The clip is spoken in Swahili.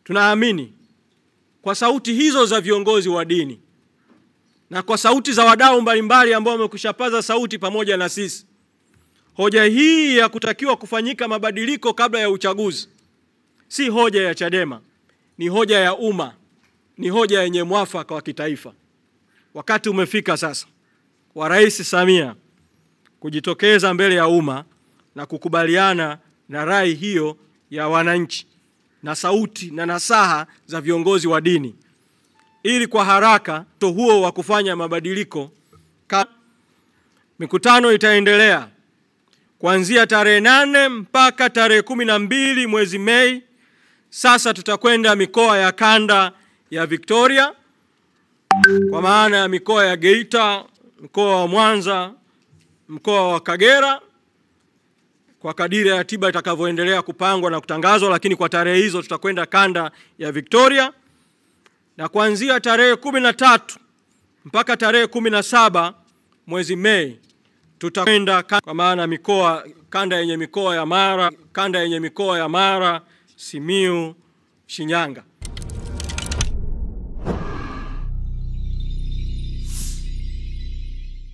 Tunaamini kwa sauti hizo za viongozi wa dini na kwa sauti za wadau mbalimbali ambao wamekushapaza sauti pamoja na sisi, hoja hii ya kutakiwa kufanyika mabadiliko kabla ya uchaguzi si hoja ya Chadema, ni hoja ya umma, ni hoja yenye mwafaka wa kitaifa. Wakati umefika sasa wa Rais Samia kujitokeza mbele ya umma na kukubaliana na rai hiyo ya wananchi na sauti na nasaha za viongozi wa dini, ili kwa haraka huo wa kufanya mabadiliko. Mikutano itaendelea kuanzia tarehe 8 mpaka tarehe 12 mwezi Mei. Sasa tutakwenda mikoa ya kanda ya Victoria, kwa maana ya mikoa ya Geita, mkoa wa Mwanza, mkoa wa Kagera, kwa kadiri ya ratiba itakavyoendelea kupangwa na kutangazwa, lakini kwa tarehe hizo tutakwenda kanda ya Victoria. Na kuanzia tarehe 13 mpaka tarehe 17 mwezi Mei tutakwenda kwa maana mikoa kanda yenye mikoa ya Mara, Simiu, Shinyanga.